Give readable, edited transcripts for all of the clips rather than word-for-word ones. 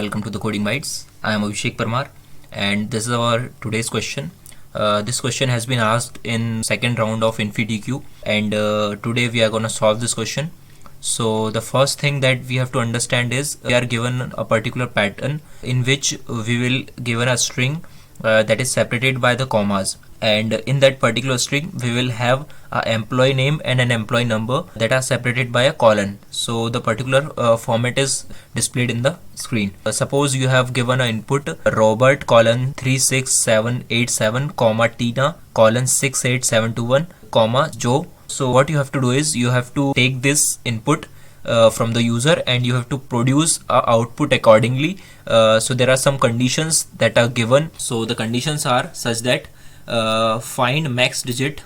welcome to the Coding Bytes. I am Abhishek Parmar and this is our today's question. This question has been asked in second round of InfyDQ and today we are going to solve this question. So the first thing that we have to understand is we are given a particular pattern in which we will given a string that is separated by the commas, and in that particular string we will have an employee name and an employee number that are separated by a colon. So the particular format is displayed in the screen. Suppose you have given an input Robert colon 36787 comma Tina colon 68721 comma Joe. So what you have to do is you have to take this input from the user and you have to produce a output accordingly. So there are some conditions that are given. So the conditions are such that find max digit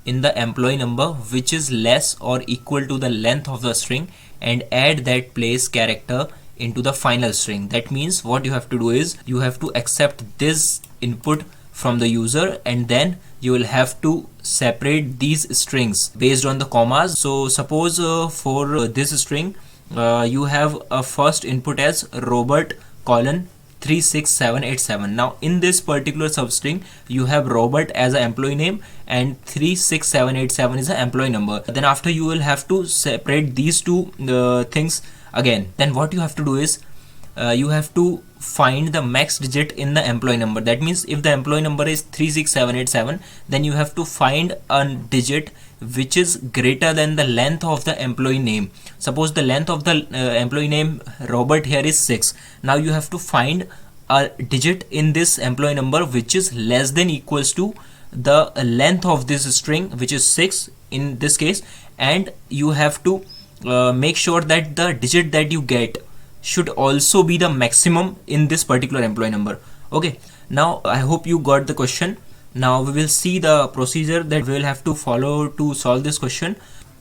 in the employee number which is less or equal to the length of the string and add that place character into the final string. That means what you have to do is you have to accept this input from the user and then you will have to separate these strings based on the commas. So suppose for this string you have a first input as Robert colon 36787. Now in this particular substring you have Robert as an employee name and 36787 is an employee number. Then after you will have to separate these two things again. Then what you have to do is you have to find the max digit in the employee number. That means if the employee number is 36787, then you have to find a digit which is greater than the length of the employee name. Suppose the length of the employee name Robert here is 6. Now you have to find a digit in this employee number which is less than equals to the length of this string, which is 6 in this case, and you have to make sure that the digit that you get should also be the maximum in this particular employee number. Okay, now I hope you got the question. Now we will see the procedure that we will have to follow to solve this question.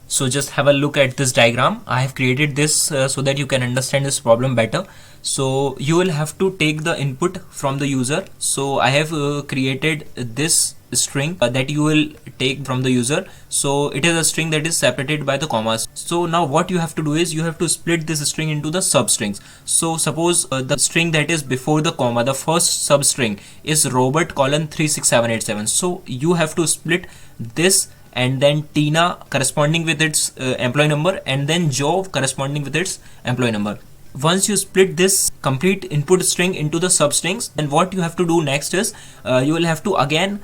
So just have a look at this diagram. I have created this so that you can understand this problem better. So you will have to take the input from the user. So I have created this string that you will take from the user. So it is a string that is separated by the commas. So now what you have to do is you have to split this string into the substrings. So suppose the string that is before the comma, the first substring is Robert colon 36787. So you have to split this and then Tina corresponding with its employee number and then Joe corresponding with its employee number. Once you split this complete input string into the substrings, then what you have to do next is you will have to again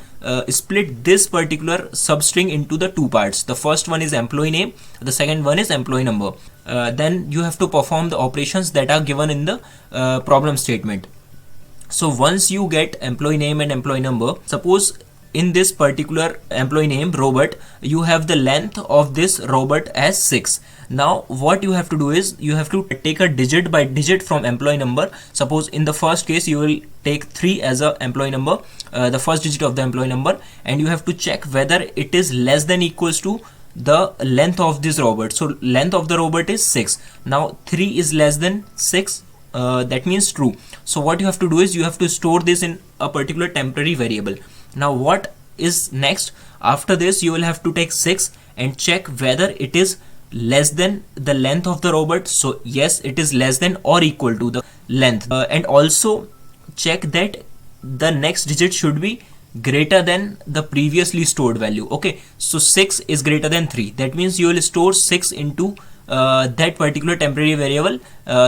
split this particular substring into the two parts. The first one is employee name, the second one is employee number. Then you have to perform the operations that are given in the problem statement. So once you get employee name and employee number, suppose in this particular employee name Robert, you have the length of this Robert as 6. Now what you have to do is you have to take a digit by digit from employee number. Suppose in the first case you will take 3 as a employee number, the first digit of the employee number, and you have to check whether it is less than equals to the length of this Robert. So length of the Robert is 6. Now 3 is less than 6. That means true. So what you have to do is you have to store this in a particular temporary variable. Now what is next? After this you will have to take 6 and check whether it is less than the length of the Robert. So yes, it is less than or equal to the length, and also check that the next digit should be greater than the previously stored value. Okay, so 6 is greater than 3. That means you will store 6 into that particular temporary variable,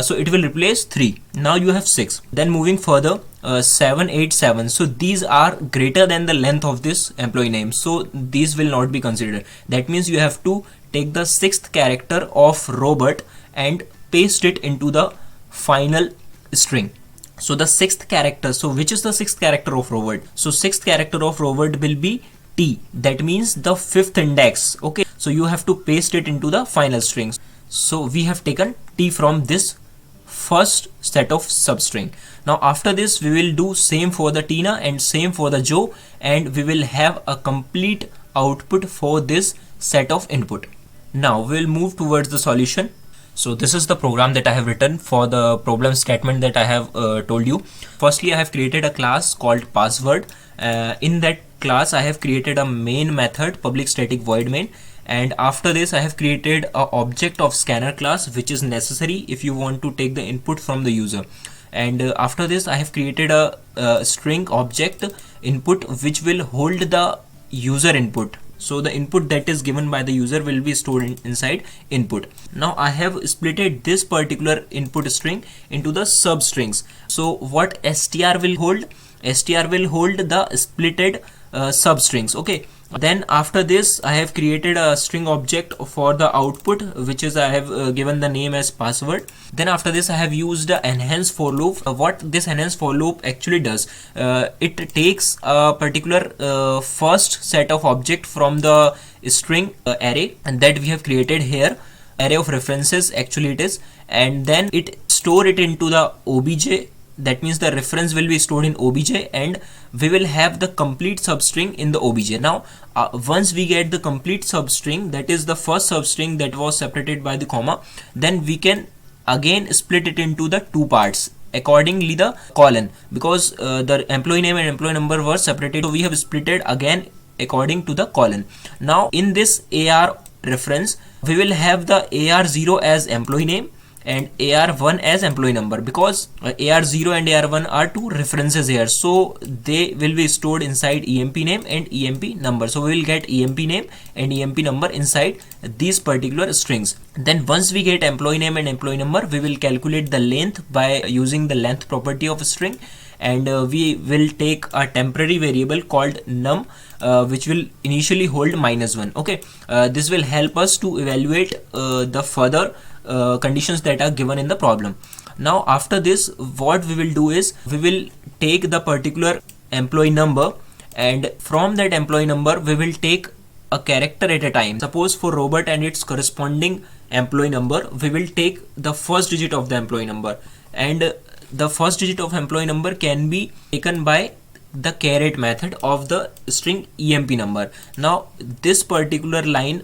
so it will replace 3. Now you have 6. Then moving further, 787. So these are greater than the length of this employee name, so these will not be considered. That means you have to take the 6th character of Robert and paste it into the final string. So the 6th character, so which is the 6th character of Robert? So 6th character of Robert will be T. That means the 5th index. Okay, so you have to paste it into the final strings. So we have taken T from this first set of substring. Now after this we will do same for the Tina and same for the Joe, and we will have a complete output for this set of input. Now we'll move towards the solution. So this is the program that I have written for the problem statement that I have told you. Firstly, I have created a class called password. In that class I have created a main method, public static void main, and after this I have created a object of scanner class which is necessary if you want to take the input from the user. and after this I have created a string object input which will hold the user input. So the input that is given by the user will be stored inside input. Now I have splitted this particular input string into the substrings. So what str will hold? Str will hold the splitted substrings. Okay. Then after this I have created a string object for the output, which is I have given the name as password. Then after this I have used the enhance for loop. What this enhance for loop actually does, it takes a particular first set of object from the string array, and that we have created here, array of references actually it is, and then it store it into the obj. That means the reference will be stored in obj, and we will have the complete substring in the obj. Now once we get the complete substring, that is the first substring that was separated by the comma, then we can again split it into the two parts accordingly the colon, because the employee name and employee number were separated, so we have split it again according to the colon. Now in this AR reference we will have the AR0 as employee name and AR1 as employee number, because AR0 and AR1 are two references here, so they will be stored inside EMP name and EMP number. So we will get EMP name and EMP number inside these particular strings. Then once we get employee name and employee number, we will calculate the length by using the length property of a string, and we will take a temporary variable called num, which will initially hold -1. Okay, this will help us to evaluate the further conditions that are given in the problem. Now after this what we will do is we will take the particular employee number, and from that employee number we will take a character at a time. Suppose for Robert and its corresponding employee number, we will take the first digit of the employee number, and the first digit of employee number can be taken by the caret method of the string EMP number. Now this particular line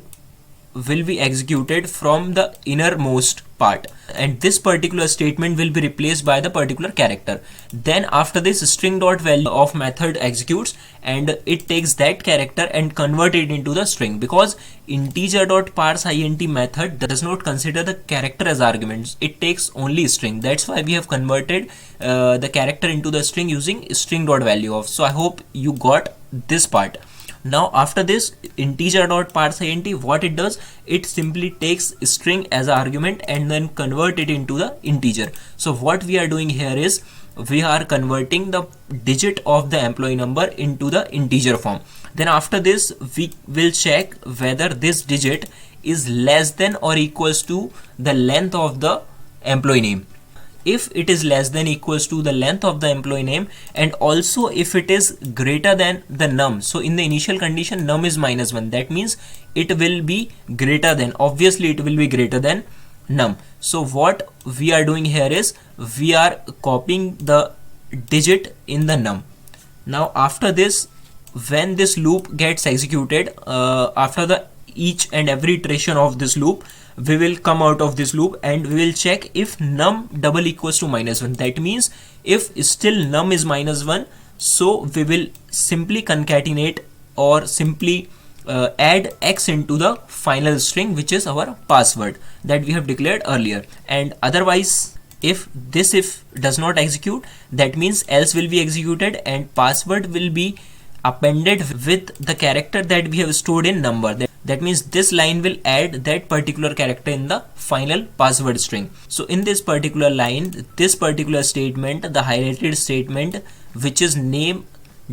will be executed from the innermost part, and this particular statement will be replaced by the particular character. Then after this string dot value of method executes, and it takes that character and convert it into the string, because integer dot parse int method does not consider the character as arguments, it takes only string. That's why we have converted the character into the string using string dot value of. So I hope you got this part. Now after this integer dot parse int, what it does, it simply takes string as an argument and then convert it into the integer. So what we are doing here is we are converting the digit of the employee number into the integer form. Then after this we will check whether this digit is less than or equals to the length of the employee name. If it is less than equals to the length of the employee name, and also if it is greater than the num, so in the initial condition num is -1, that means it will be greater than, obviously it will be greater than num. So what we are doing here is we are copying the digit in the num. Now after this, when this loop gets executed, after the each and every iteration of this loop, we will come out of this loop and we will check if num double equals to -1. That means if still num is -1, so we will simply concatenate or simply add x into the final string, which is our password that we have declared earlier. And otherwise, if does not execute, that means else will be executed and password will be appended with the character that we have stored in number. That means this line will add that particular character in the final password string. So in this particular line, this particular statement, the highlighted statement, which is name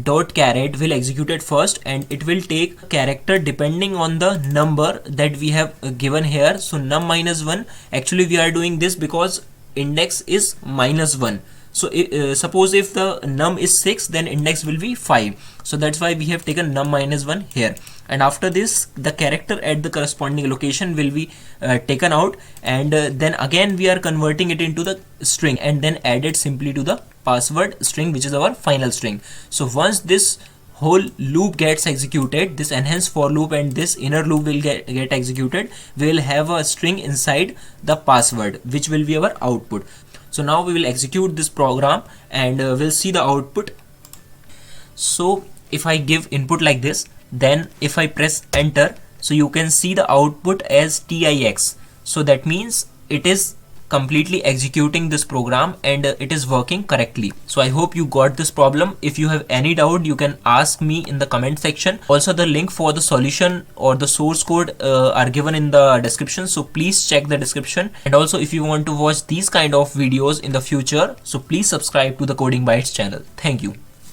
dot caret, will execute it first, and it will take character depending on the number that we have given here. So num -1, actually we are doing this because index is -1. So suppose if the num is 6, then index will be 5. So that's why we have taken num -1 here. And after this, the character at the corresponding location will be taken out, and then again we are converting it into the string and then add it simply to the password string, which is our final string. So once this whole loop gets executed, this enhance for loop and this inner loop will get executed, we will have a string inside the password, which will be our output. So now we will execute this program and we'll see the output. So if I give input like this, then if I press enter, so you can see the output as TIX. So that means it is completely executing this program, and it is working correctly. So I hope you got this problem. If you have any doubt, you can ask me in the comment section. Also, the link for the solution or the source code are given in the description, so please check the description. And also, if you want to watch these kind of videos in the future, so please subscribe to the Coding Bytes channel. Thank you.